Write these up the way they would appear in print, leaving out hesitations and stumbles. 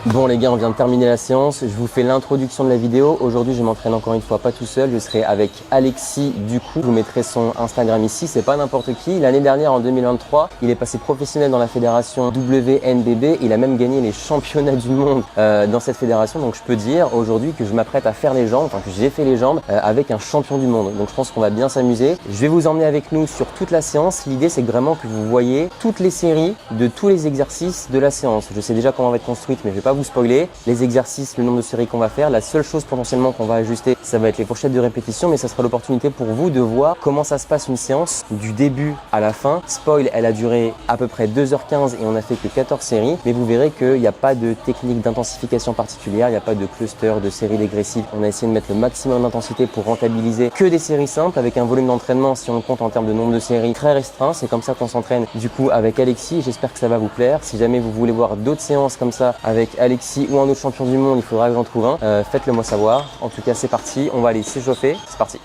Bon les gars, on vient de terminer la séance, je vous fais l'introduction de la vidéo. Aujourd'hui je m'entraîne encore une fois pas tout seul, je serai avec Alexis Ducou. Je vous mettrai son Instagram ici, c'est pas n'importe qui. L'année dernière en 2023, il est passé professionnel dans la fédération WNBB. Il a même gagné les championnats du monde dans cette fédération. Donc je peux dire aujourd'hui que je m'apprête à faire les jambes, enfin que j'ai fait les jambes avec un champion du monde. Donc je pense qu'on va bien s'amuser. Je vais vous emmener avec nous sur toute la séance. L'idée c'est vraiment que vous voyez toutes les séries de tous les exercices de la séance. Je sais déjà comment elle va être construite mais je vais pas vous spoiler les exercices, le nombre de séries qu'on va faire. La seule chose potentiellement qu'on va ajuster, ça va être les fourchettes de répétition, mais ça sera l'opportunité pour vous de voir comment ça se passe une séance du début à la fin. Spoil, elle a duré à peu près 2h15 et on a fait que 14 séries, mais vous verrez qu'il n'y a pas de technique d'intensification particulière, il n'y a pas de cluster, de séries dégressives. On a essayé de mettre le maximum d'intensité pour rentabiliser que des séries simples avec un volume d'entraînement, si on compte en termes de nombre de séries, très restreint. C'est comme ça qu'on s'entraîne du coup avec Alexis. J'espère que ça va vous plaire. Si jamais vous voulez voir d'autres séances comme ça avec Alexis ou un autre champion du monde, il faudra que j'en trouve un. Faites-le moi savoir. En tout cas, c'est parti. On va aller s'échauffer. C'est parti.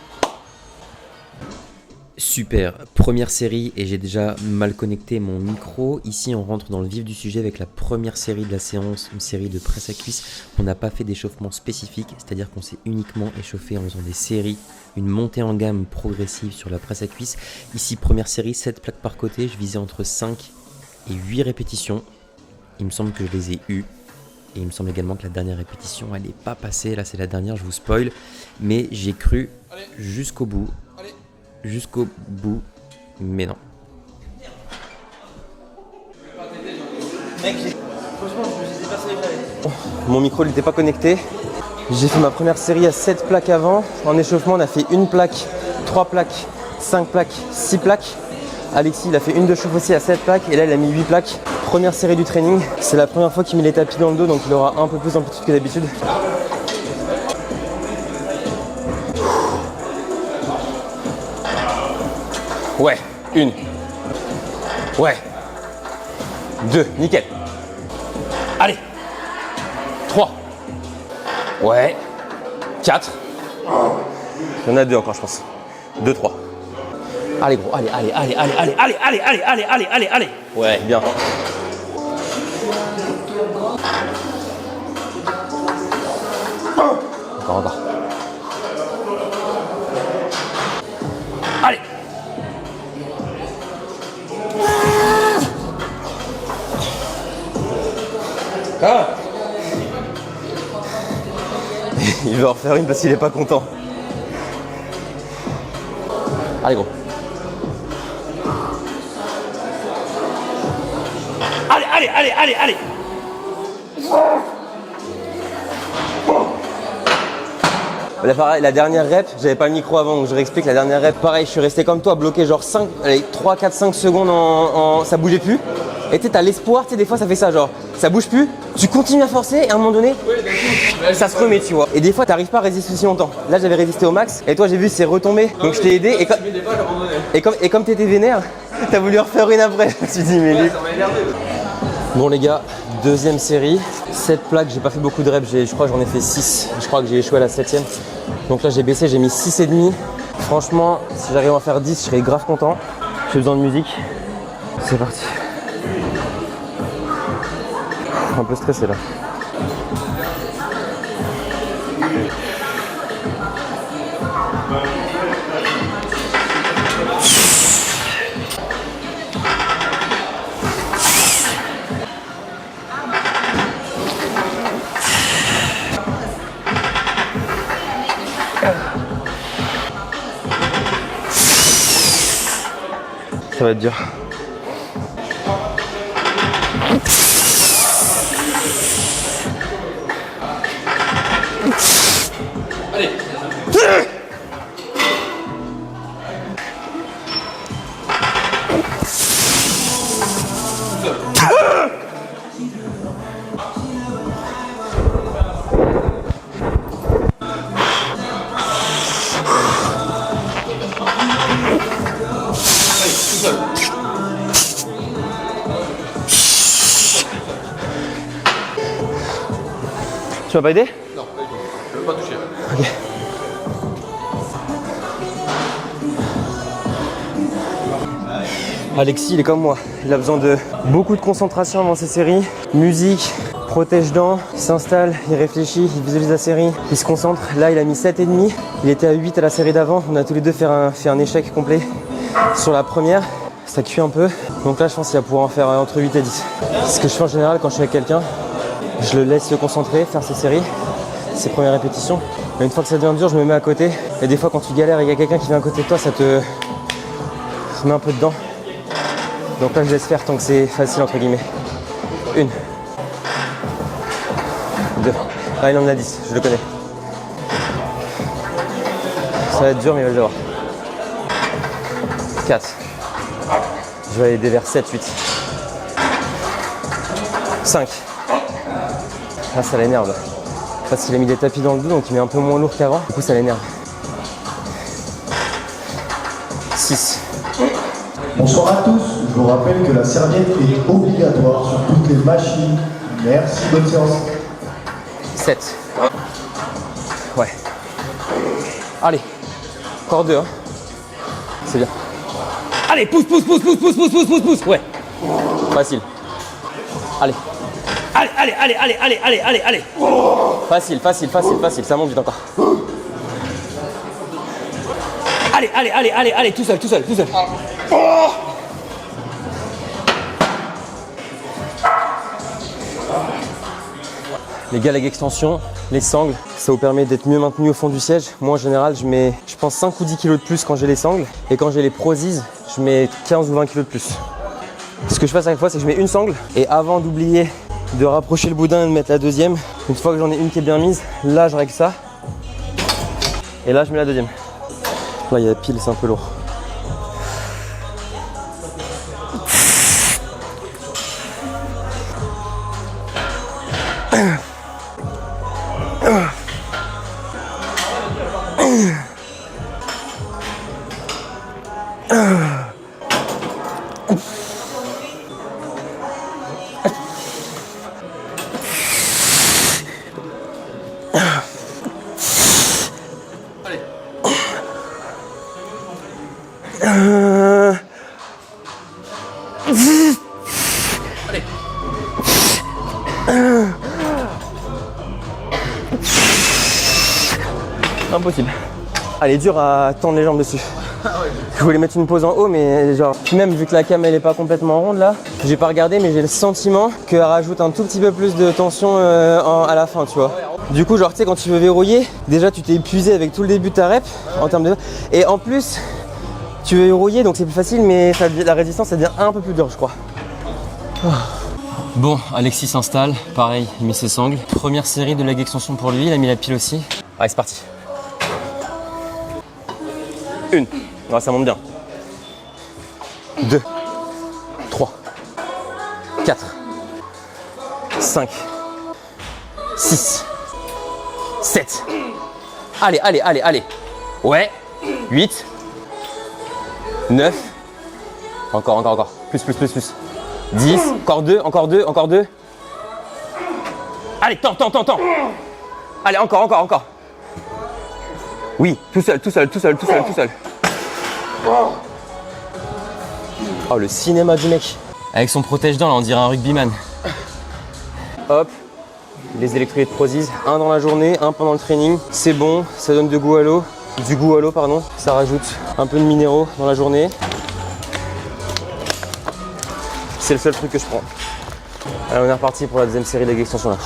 Super, première série et j'ai déjà mal connecté mon micro. Ici on rentre dans le vif du sujet avec la première série de la séance, une série de presse à cuisse. On n'a pas fait d'échauffement spécifique, c'est-à-dire qu'on s'est uniquement échauffé en faisant des séries, une montée en gamme progressive sur la presse à cuisse. Ici première série, 7 plaques par côté, je visais entre 5 et 8 répétitions. Il me semble que je les ai eues. Et il me semble également que la dernière répétition, elle n'est pas passée. Là, c'est la dernière, je vous spoil. Mais j'ai cru jusqu'au bout. Jusqu'au bout. Mais non. Mec, franchement, je sais pas si mon micro n'était pas connecté. J'ai fait ma première série à 7 plaques avant. En échauffement, on a fait une plaque, 3 plaques, 5 plaques, 6 plaques. Alexis, il a fait une de chauffe aussi à 7 plaques. Et là, il a mis 8 plaques. Première série du training. C'est la première fois qu'il met les tapis dans le dos, donc il aura un peu plus d'amplitude que d'habitude. Ouais, une. Ouais. 2, nickel. Allez. 3. Ouais. 4. Il y en a 2 encore, je pense. 2, 3. Allez gros, allez. Ouais, bien. Encore. Allez. Ah. Il veut en refaire une parce qu'il est pas content. Allez gros. Allez. Là, pareil, la dernière rep, j'avais pas le micro avant, donc je réexplique la dernière rep. Pareil, je suis resté comme toi, bloqué genre 3, 4, 5 secondes ça bougeait plus. Et tu sais, t'as l'espoir, tu sais, des fois ça fait ça, genre, ça bouge plus, tu continues à forcer et à un moment donné, ça se remet, tu vois. Et des fois, t'arrives pas à résister aussi longtemps. Là, j'avais résisté au max, et toi, j'ai vu, c'est retombé, donc je t'ai aidé. Et comme t'étais vénère, t'as voulu en refaire une après. Je me suis dit, mais lui. Bon, les gars, deuxième série. 7 plaques, j'ai pas fait beaucoup de reps, je crois que j'en ai fait 6. Je crois que j'ai échoué à la 7ème. Donc là, j'ai baissé, j'ai mis 6,5. Franchement, si j'arrive à en faire 10, je serais grave content. J'ai besoin de musique. C'est parti. Un peu stressé là. Ça va être dur. Allez. Tu m'as pas aidé? Non, pas du tout. Je veux pas toucher. Ok. Alexis, il est comme moi. Il a besoin de beaucoup de concentration dans ses séries. Musique, protège-dents, il s'installe, il réfléchit, il visualise la série, il se concentre. Là, il a mis 7,5. Il était à 8 à la série d'avant. On a tous les deux fait un échec complet sur la première. Ça cuit un peu. Donc là, je pense qu'il va pouvoir en faire entre 8 et 10. Ce que je fais en général quand je suis avec quelqu'un, je le laisse se concentrer, faire ses séries, ses premières répétitions. Mais une fois que ça devient dur, je me mets à côté. Et des fois, quand tu galères et qu'il y a quelqu'un qui vient à côté de toi, ça te met un peu dedans. Donc là, je laisse faire tant que c'est facile, entre guillemets. 1, 2. Ah, il en a 10, je le connais. Ça va être dur, mais il va le avoir. 4. Je vais aller des vers 7, 8. 5. Ah, ça l'énerve. Parce qu'il a mis des tapis dans le dos, donc il met un peu moins lourd qu'avant. Du coup, ça l'énerve. 6. Bonsoir à tous, je vous rappelle que la serviette est obligatoire sur toutes les machines. Merci, bonne séance. 7. Ouais. Allez. Encore 2, hein. C'est bien. Allez, pousse. Ouais. Facile. Allez. Allez. Facile. Ça monte vite encore. Allez. Tout seul. Les gags extension, les sangles, ça vous permet d'être mieux maintenu au fond du siège. Moi en général, je mets, je pense 5 ou 10 kg de plus quand j'ai les sangles. Et quand j'ai les prosies, je mets 15 ou 20 kg de plus. Ce que je fais à chaque fois, c'est que je mets une sangle. Et avant d'oublier de rapprocher le boudin et de mettre la deuxième, une fois que j'en ai une qui est bien mise, là je règle ça. Et là je mets la deuxième. Là il y a pile, c'est un peu lourd. Impossible. Elle est dure à tendre les jambes dessus. Je voulais mettre une pause en haut, mais genre, même vu que la cam elle est pas complètement ronde là, j'ai pas regardé, mais j'ai le sentiment qu'elle rajoute un tout petit peu plus de tension à la fin, tu vois. Du coup, genre, tu sais, quand tu veux verrouiller, déjà tu t'es épuisé avec tout le début de ta rep en termes de. Et en plus, tu veux verrouiller, donc c'est plus facile, mais ça, la résistance ça devient un peu plus dur, je crois. Bon, Alexis s'installe, pareil, il met ses sangles. Première série de leg extension pour lui, il a mis la pile aussi. Allez, c'est parti. 1. Ouais, ça monte bien. 2. 3. 4. 5. 6. 7. Allez. Ouais. 8. 9. Encore. Plus. 10. Encore deux. Allez, temps. Allez, encore. Oui, tout seul. Oh, le cinéma du mec. Avec son protège-dents, là, on dirait un rugbyman. Hop, les électrolytes Prozis, un dans la journée, un pendant le training. C'est bon, ça donne du goût à l'eau, Ça rajoute un peu de minéraux dans la journée. C'est le seul truc que je prends. Allez, on est reparti pour la deuxième série de l'extension là.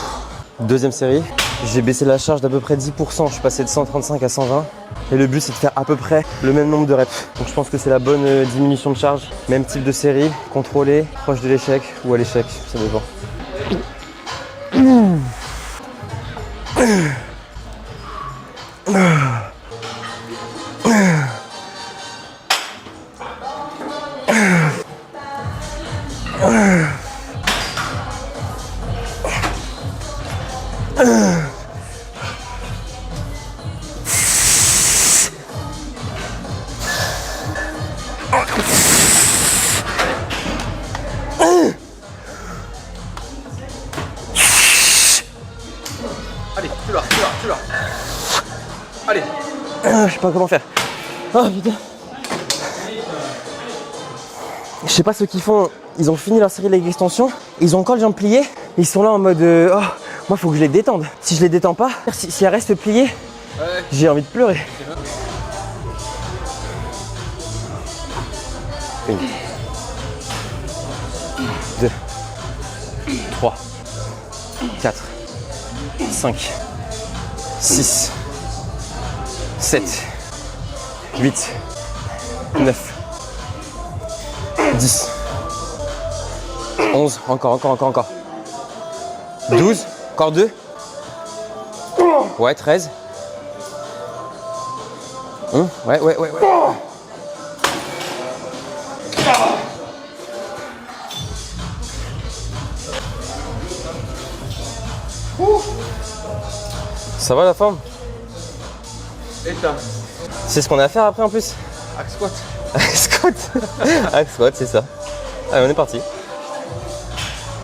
Deuxième série, j'ai baissé la charge d'à peu près 10%. Je suis passé de 135 à 120. Et le but c'est de faire à peu près le même nombre de reps. Donc je pense que c'est la bonne diminution de charge. Même type de série, contrôlé, proche de l'échec ou à l'échec, ça dépend. Allez, tu l'as. Allez. Je sais pas comment faire. Oh putain. Je sais pas ce qu'ils font, ils ont fini leur série de leg extension, ils ont encore les jambes pliées, ils sont là en mode oh, moi faut que je les détende. Si je les détends pas, si elles restent pliées, j'ai envie de pleurer. 1, 2, 3, 4, 5, 6, 7, 8, 9, 10, 11, encore. 12, encore 2. Ouais, 13. Ouais. Ça va la forme? Et t'as C'est ce qu'on a à faire après en plus. Hack squat. Hack squat, c'est ça. Allez, on est parti.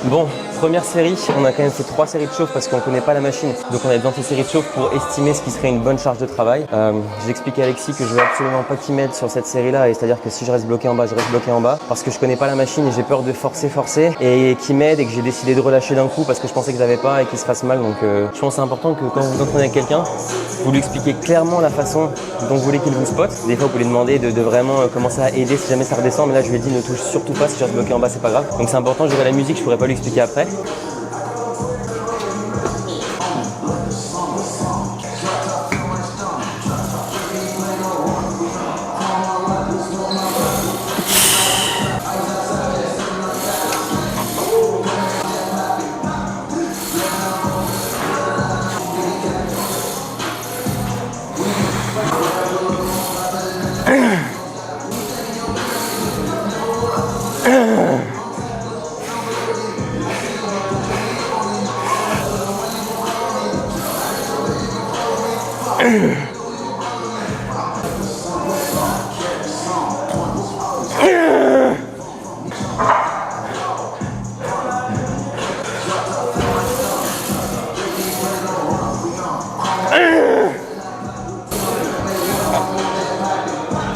Bon, première série, on a quand même fait 3 séries de chauffe parce qu'on ne connaît pas la machine. Donc on a besoin de ces séries de chauffe pour estimer ce qui serait une bonne charge de travail. J'ai expliqué à Alexis que je veux absolument pas qu'il m'aide sur cette série-là. Et c'est-à-dire que si je reste bloqué en bas, je reste bloqué en bas. Parce que je connais pas la machine et j'ai peur de forcer. Et qu'il m'aide et que j'ai décidé de relâcher d'un coup parce que je pensais que j'avais pas et qu'il se fasse mal. Donc je pense que c'est important que quand vous entraînez avec quelqu'un, vous lui expliquez clairement la façon dont vous voulez qu'il vous spot. Des fois vous lui demandez de vraiment commencer à aider si jamais ça redescend. Mais là je lui ai dit ne touche surtout pas, si je reste bloqué en bas c'est pas grave. Donc c'est important, j'aurai la musique, je pourrais pas lui expliquer après.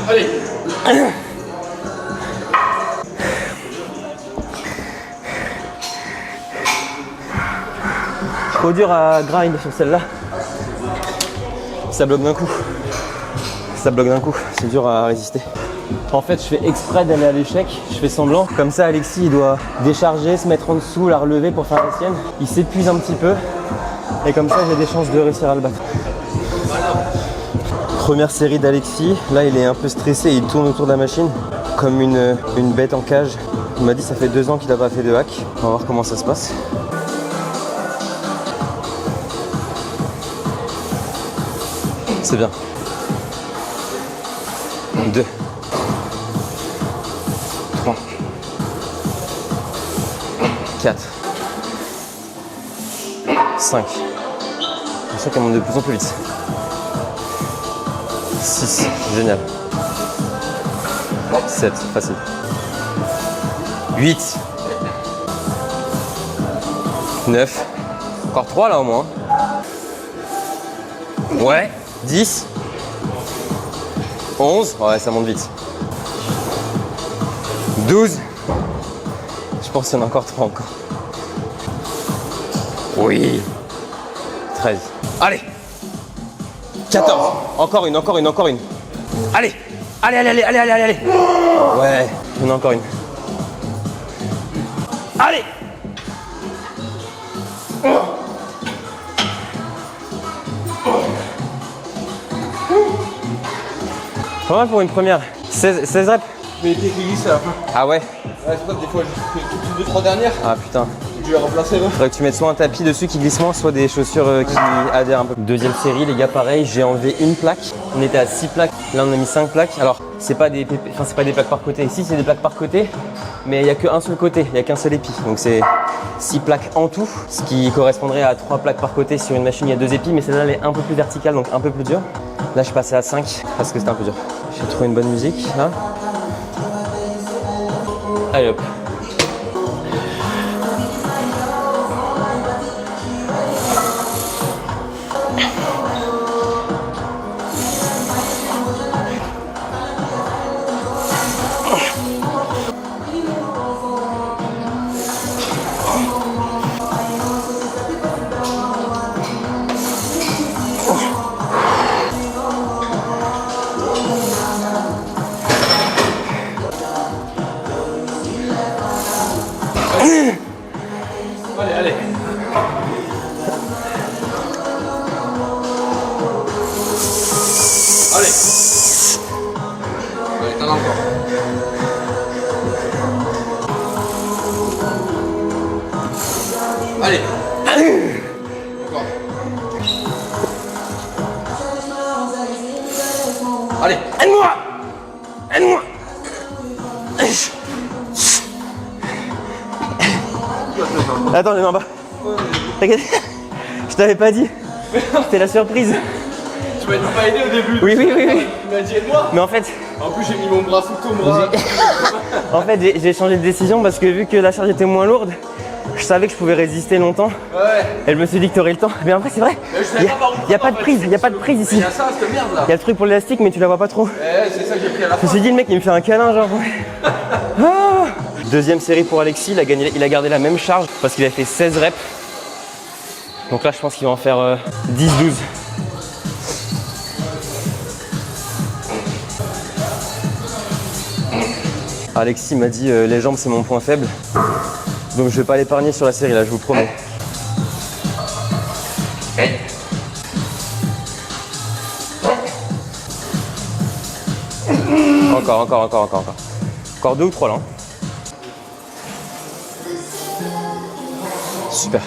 Allez. Trop dur à grind sur celle-là. Ça bloque d'un coup. C'est dur à résister. En fait, je fais exprès d'aller à l'échec. Je fais semblant. Comme ça, Alexis, il doit décharger, se mettre en dessous, la relever pour faire la sienne. Il s'épuise un petit peu. Et comme ça, j'ai des chances de réussir à le battre. Première série d'Alexis. Là, il est un peu stressé. Il tourne autour de la machine comme une bête en cage. Il m'a dit ça fait 2 ans qu'il n'a pas fait de hack. On va voir comment ça se passe. C'est bien. 2, 3, 4, 5. Je sens qu'elle monte de plus en plus vite. 6, génial. 7, facile. 8, 9, encore 3 là au moins. Ouais, 10, 11, ouais ça monte vite. 12, je pense qu'il y en a encore 3 encore. Oui. 13, allez. 14, encore une. Allez. Ouais, il y en a encore une. Allez. Pas mal pour une première. 16 reps. Mais t'es qui glisse à la fin. Ah ouais? Ouais, c'est pas des fois, j'ai fait toutes les 2-3 dernières. Ah putain. Je vais remplacer là. Faudrait que tu mettes soit un tapis dessus qui glisse moins, soit des chaussures qui adhèrent un peu. Deuxième série, les gars, pareil, j'ai enlevé une plaque. On était à 6 plaques, là on a mis 5 plaques. Alors, c'est pas des plaques par côté. Ici, c'est des plaques par côté, mais il n'y a qu'un seul côté, il n'y a qu'un seul épi. Donc c'est 6 plaques en tout, ce qui correspondrait à 3 plaques par côté sur une machine, il y a 2 épis, mais celle-là, elle est un peu plus verticale, donc un peu plus dure. Là, je suis passé à 5 parce que c'était un peu dur. J'ai trouvé une bonne musique, là. Allez hop. Allez. Allez, t'en as encore. Allez. Encore. Allez. Aide-moi. Aide-moi. Attends, les mains bas. T'inquiète. Je t'avais pas dit. C'était la surprise. Tu m'as dit pas aider au début. Oui. Tu m'as dit aide-moi. Mais en fait, En plus, j'ai mis mon bras sous ton bras. j'ai changé de décision parce que vu que la charge était moins lourde, je savais que je pouvais résister longtemps. Ouais. Et je me suis dit que t'aurais le temps. Mais après, c'est vrai. Mais je savais pas par où Il y a prendre, pas de en prise. fait. Il y a pas de prise Il ici. y a ça, cette merde là. Il y a le truc pour l'élastique, mais tu la vois pas trop. C'est ça que j'ai pris à la Je me fin. suis dit, le mec, il me fait un câlin, genre. Ah. Deuxième série pour Alexis. Il a gardé la même charge parce qu'il a fait 16 reps. Donc là, je pense qu'il va en faire 10-12. Alexis m'a dit les jambes c'est mon point faible. Donc je vais pas l'épargner sur la série là, je vous promets. Encore. Encore 2 ou 3 là. Hein. Super.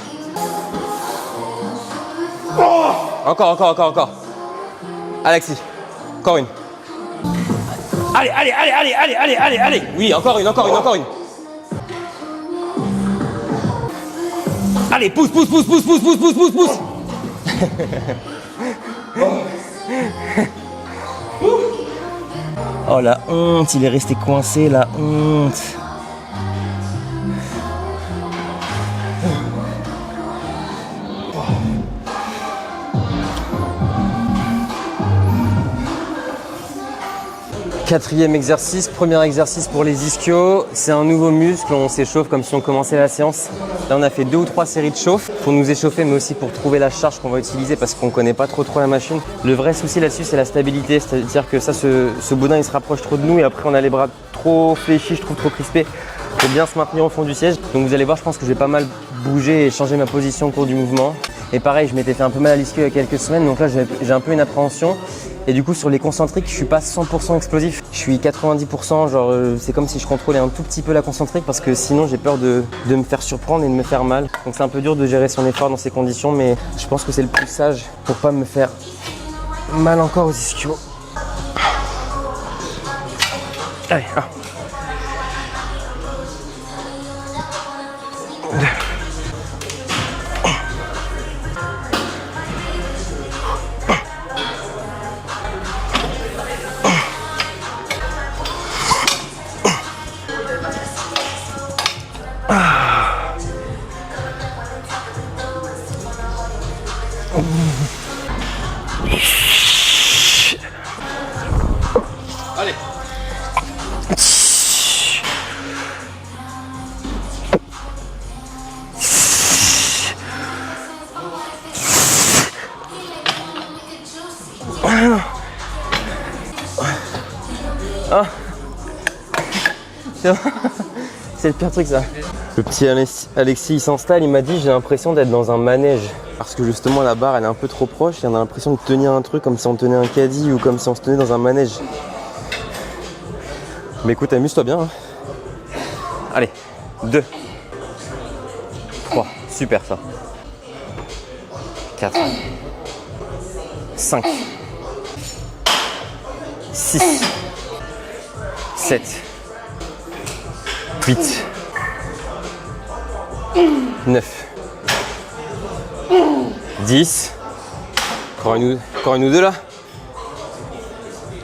Encore. Alexis, encore une. Allez. Oui, encore une. Allez, pousse. Oh la honte, il est resté coincé, la honte. Quatrième exercice, premier exercice pour les ischios. C'est un nouveau muscle, on s'échauffe comme si on commençait la séance. Là, on a fait 2 ou 3 séries de chauffe pour nous échauffer, mais aussi pour trouver la charge qu'on va utiliser parce qu'on ne connaît pas trop la machine. Le vrai souci là-dessus, c'est la stabilité, c'est-à-dire que ça, ce boudin, il se rapproche trop de nous et après, on a les bras trop fléchis, je trouve trop crispés. Il faut bien se maintenir au fond du siège. Donc vous allez voir, je pense que je vais pas mal bouger et changer ma position au cours du mouvement. Et pareil, je m'étais fait un peu mal à l'ischio il y a quelques semaines, donc là j'ai un peu une appréhension. Et du coup sur les concentriques, je suis pas 100% explosif. Je suis 90%, genre c'est comme si je contrôlais un tout petit peu la concentrique parce que sinon j'ai peur de me faire surprendre et de me faire mal. Donc c'est un peu dur de gérer son effort dans ces conditions, mais je pense que c'est le plus sage pour pas me faire mal encore aux ischios. Allez, 1. Allez. Ah. C'est le pire truc ça. Le petit Alexis il s'installe, il m'a dit j'ai l'impression d'être dans un manège. Parce que justement la barre elle est un peu trop proche et on a l'impression de tenir un truc comme si on tenait un caddie ou comme si on se tenait dans un manège. Mais écoute, amuse-toi bien. Hein. Allez, 2, 3, super ça. 4, 5, 6, 7, 8, 9, 10. Encore une ou deux là.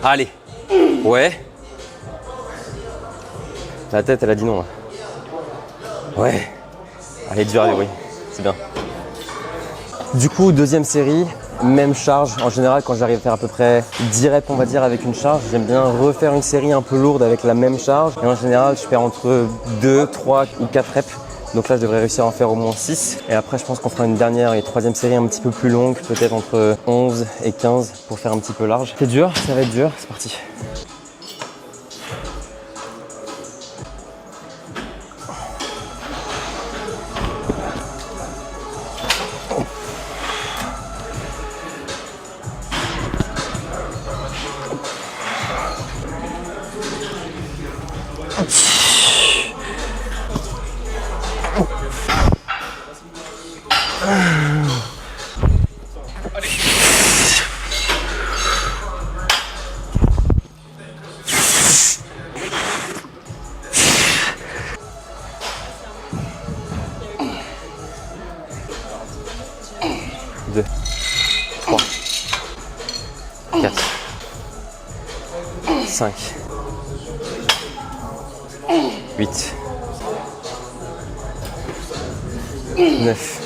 Allez. Ouais. La tête, elle a dit non là. Ouais. Allez, dur, allez, oui. C'est bien. Du coup, deuxième série, même charge. En général, quand j'arrive à faire à peu près 10 reps, on va dire, avec une charge, j'aime bien refaire une série un peu lourde avec la même charge. Et en général, je perds entre 2, 3 ou 4 reps. Donc là, je devrais réussir à en faire au moins 6. Et après, je pense qu'on fera une dernière et troisième série un petit peu plus longue, peut-être entre 11 et 15 pour faire un petit peu large. C'est dur, ça va être dur. C'est parti. 4, 5, 8, 9,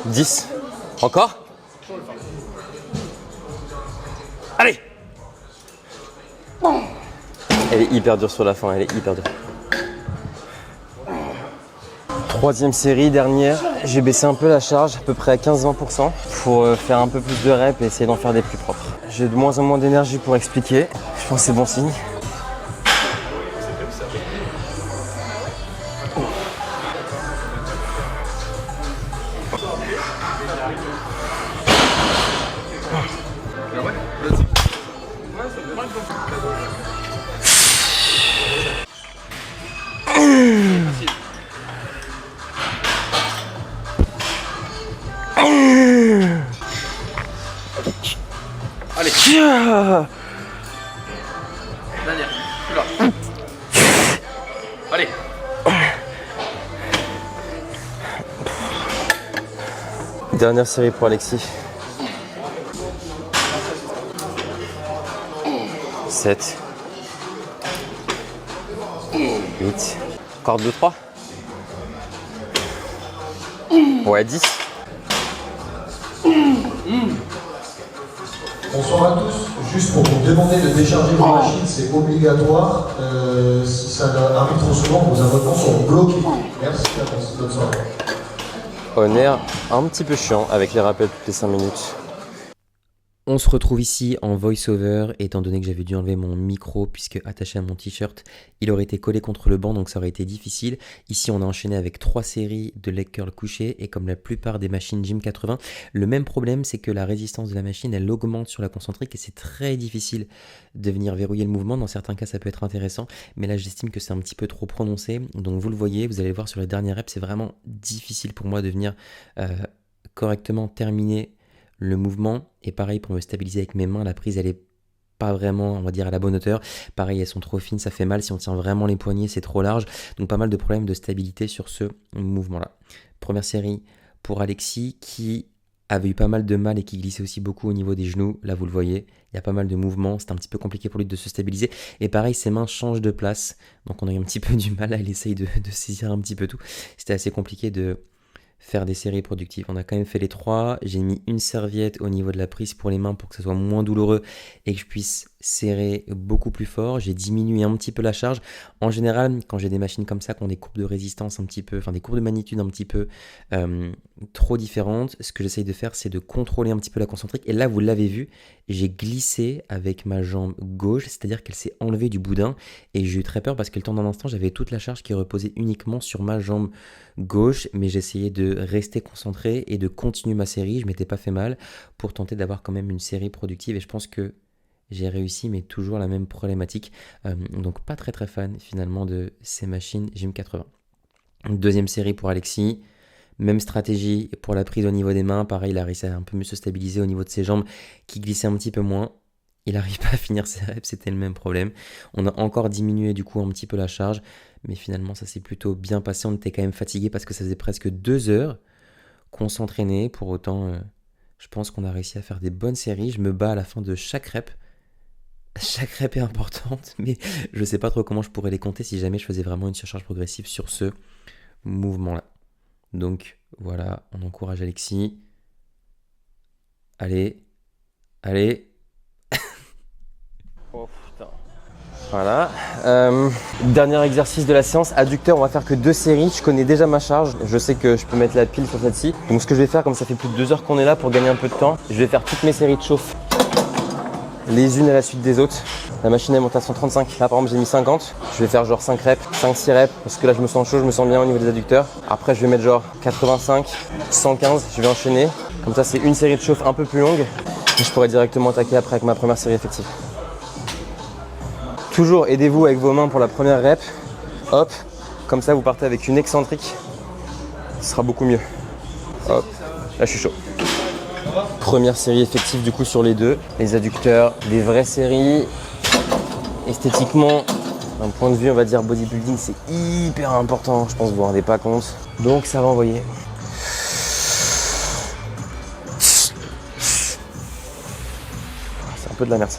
10. Encore? Allez! Elle est hyper dure sur la fin, elle est hyper dure. Troisième série, dernière. J'ai baissé un peu la charge, à peu près à 15-20% pour faire un peu plus de reps et essayer d'en faire des plus propres. J'ai de moins en moins d'énergie pour expliquer. Je pense que c'est bon signe. Allez. Dernière. Tu là. Allez. Dernière série pour Alexis. 7. 8. Encore 2, 3. Ouais, 10. Bonsoir à tous. Juste pour vous demander de décharger vos machines, c'est obligatoire. Si ça arrive trop souvent, vos abonnements sont bloqués. Merci à tous. Bonne soirée. Honneur un petit peu chiant avec les rappels toutes les 5 minutes. On se retrouve ici en voice-over, étant donné que j'avais dû enlever mon micro puisque attaché à mon t-shirt, il aurait été collé contre le banc, donc ça aurait été difficile. Ici, on a enchaîné avec 3 séries de leg curl couché et comme la plupart des machines Gym 80, le même problème, c'est que la résistance de la machine, elle augmente sur la concentrique et c'est très difficile de venir verrouiller le mouvement. Dans certains cas, ça peut être intéressant, mais là, j'estime que c'est un petit peu trop prononcé. Donc, vous le voyez, vous allez le voir sur les dernières reps, c'est vraiment difficile pour moi de venir correctement terminer le mouvement. Et pareil, pour me stabiliser avec mes mains, la prise elle est pas vraiment, on va dire, à la bonne hauteur. Pareil, elles sont trop fines, ça fait mal. Si on tient vraiment les poignets, c'est trop large. Donc pas mal de problèmes de stabilité sur ce mouvement-là. Première série pour Alexis qui avait eu pas mal de mal et qui glissait aussi beaucoup au niveau des genoux. Là, vous le voyez, il y a pas mal de mouvements. C'est un petit peu compliqué pour lui de se stabiliser. Et pareil, ses mains changent de place. Donc on a eu un petit peu du mal. Là, il essaye de saisir un petit peu tout. C'était assez compliqué de faire des séries productives. On a quand même fait les 3. J'ai mis une serviette au niveau de la prise pour les mains pour que ça soit moins douloureux et que je puisse serrer beaucoup plus fort. J'ai diminué un petit peu la charge. En général, quand j'ai des machines comme ça, qui ont des courbes de résistance un petit peu, enfin des courbes de magnitude un petit peu trop différentes, ce que j'essaye de faire, c'est de contrôler un petit peu la concentrique. Et là, vous l'avez vu, j'ai glissé avec ma jambe gauche, c'est-à-dire qu'elle s'est enlevée du boudin. Et j'ai eu très peur parce que le temps d'un instant, j'avais toute la charge qui reposait uniquement sur ma jambe gauche, mais j'essayais de rester concentré et de continuer ma série. Je m'étais pas fait mal pour tenter d'avoir quand même une série productive et je pense que j'ai réussi, mais toujours la même problématique. Donc pas très très fan finalement de ces machines Gym 80. Deuxième série pour Alexis. Même stratégie pour la prise au niveau des mains. Pareil, il a réussi à un peu mieux se stabiliser au niveau de ses jambes qui glissaient un petit peu moins. Il n'arrive pas à finir ses reps, c'était le même problème. On a encore diminué du coup un petit peu la charge. Mais finalement, ça s'est plutôt bien passé. On était quand même fatigué parce que ça faisait presque 2 heures qu'on s'entraînait. Pour autant, je pense qu'on a réussi à faire des bonnes séries. Je me bats à la fin de chaque rep. Chaque rep est importante, mais je ne sais pas trop comment je pourrais les compter si jamais je faisais vraiment une surcharge progressive sur ce mouvement-là. Donc voilà, on encourage Alexis. Allez, allez. Oh putain. Voilà. Dernier exercice de la séance, adducteur, on va faire que 2 séries. Je connais déjà ma charge, je sais que je peux mettre la pile sur celle-ci. Donc ce que je vais faire, comme ça fait plus de 2 heures qu'on est là pour gagner un peu de temps, je vais faire toutes mes séries de chauffe, les unes à la suite des autres. La machine elle monte à 135, là par exemple j'ai mis 50. Je vais faire genre 5 reps, 5-6 reps, parce que là je me sens chaud, je me sens bien au niveau des adducteurs. Après je vais mettre genre 85, 115, je vais enchaîner. Comme ça c'est une série de chauffe un peu plus longue. Et je pourrais directement attaquer après avec ma première série effective. Toujours aidez-vous avec vos mains pour la première rep. Hop, comme ça vous partez avec une excentrique. Ce sera beaucoup mieux. Hop, là je suis chaud. Première série effective du coup sur les 2. Les adducteurs, des vraies séries. Esthétiquement, d'un point de vue on va dire bodybuilding, c'est hyper important. Je pense que vous vous rendez pas compte. Donc ça va envoyer. peu de la merde.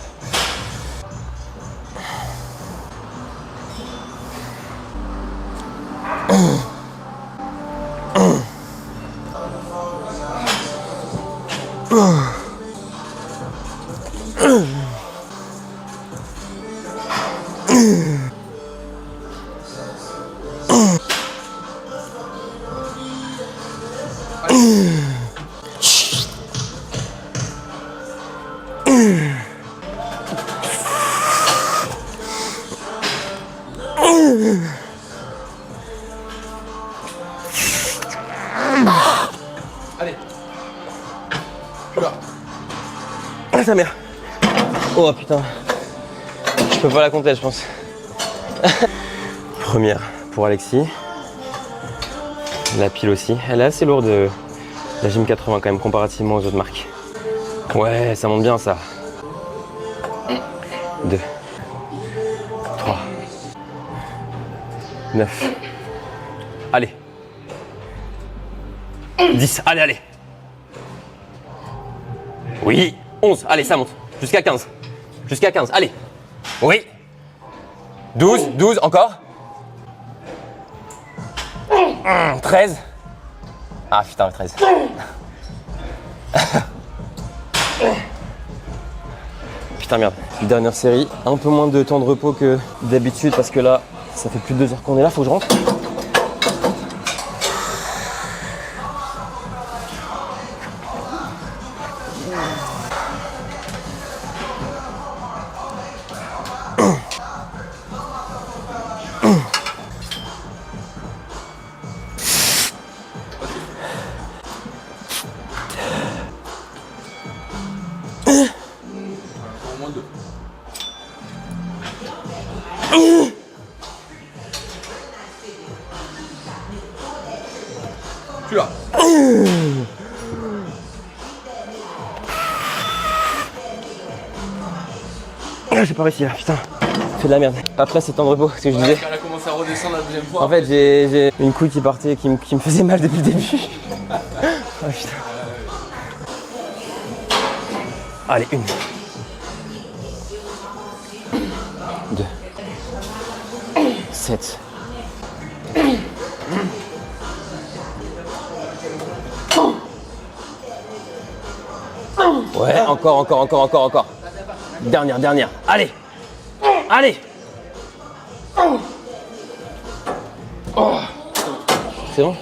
Allez. Plus là. Ah sa mère. Oh putain. Je peux pas la compter je pense. Première pour Alexis. La pile aussi. Elle est assez lourde la Gym 80 quand même comparativement aux autres marques. Ouais, ça monte bien ça. 2 3 9. Allez. 10. Allez, allez. Oui. 11. Allez, ça monte. Jusqu'à 15. Jusqu'à 15. Allez. Oui. 12. 12. Encore. 13. Ah putain, 13. Putain, merde. Dernière série. Un peu moins de temps de repos que d'habitude parce que là, ça fait plus de 2 heures qu'on est là. Faut que je rentre. Au moins 2. Plus là. J'ai pas réussi là, putain. C'est de la merde. Après c'est temps de repos, ce que je disais. Elle a commencé à redescendre la deuxième fois. En fait j'ai une couille qui partait, qui me faisait mal depuis le début. Oh putain. Allez, 1. 2. 7. Ouais, encore. Dernière. Allez. Allez. C'est bon?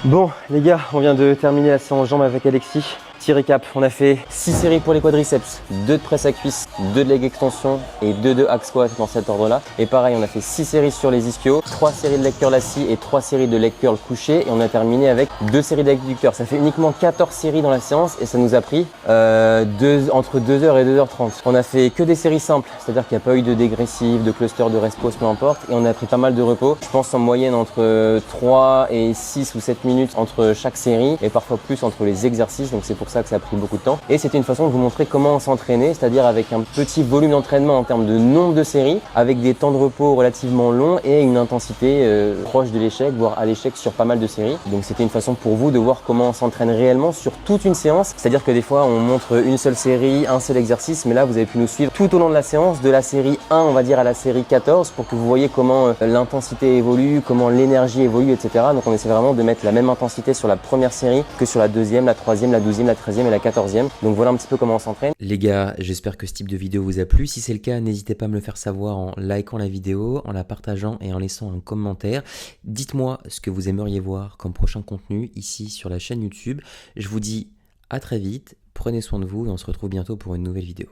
Bon les gars, on vient de terminer la séance jambes avec Alexis. Petit récap, on a fait 6 séries pour les quadriceps, 2 de presse à cuisse, 2 de leg extension et 2 de hack squat dans cet ordre là. Et pareil, on a fait 6 séries sur les ischios, 3 séries de leg curl assis et 3 séries de leg curl couché. Et on a terminé avec 2 séries d'adducteurs. Ça fait uniquement 14 séries dans la séance et ça nous a pris entre 2h et 2h30. On a fait que des séries simples, c'est-à-dire qu'il n'y a pas eu de dégressif, de cluster, de rest pause, peu importe. Et on a pris pas mal de repos. Je pense en moyenne entre 3 et 6 ou 7 minutes entre chaque série et parfois plus entre les exercices. Donc c'est pour ça que ça a pris beaucoup de temps. Et c'était une façon de vous montrer comment s'entraîner, c'est-à-dire avec un petit volume d'entraînement en termes de nombre de séries, avec des temps de repos relativement longs et une intensité proche de l'échec, voire à l'échec sur pas mal de séries. Donc c'était une façon pour vous de voir comment on s'entraîne réellement sur toute une séance. C'est-à-dire que des fois on montre une seule série, un seul exercice, mais là vous avez pu nous suivre tout au long de la séance, de la série 1 on va dire à la série 14 pour que vous voyez comment l'intensité évolue, comment l'énergie évolue, etc. Donc on essaie vraiment de mettre la même intensité sur la première série que sur la deuxième, la troisième, la 12e, la 13e et la 14e. Donc voilà un petit peu comment on s'entraîne. Les gars, j'espère que ce type de vidéo vous a plu. Si c'est le cas, n'hésitez pas à me le faire savoir en likant la vidéo, en la partageant et en laissant un commentaire. Dites-moi ce que vous aimeriez voir comme prochain contenu ici sur la chaîne YouTube. Je vous dis à très vite, prenez soin de vous et on se retrouve bientôt pour une nouvelle vidéo.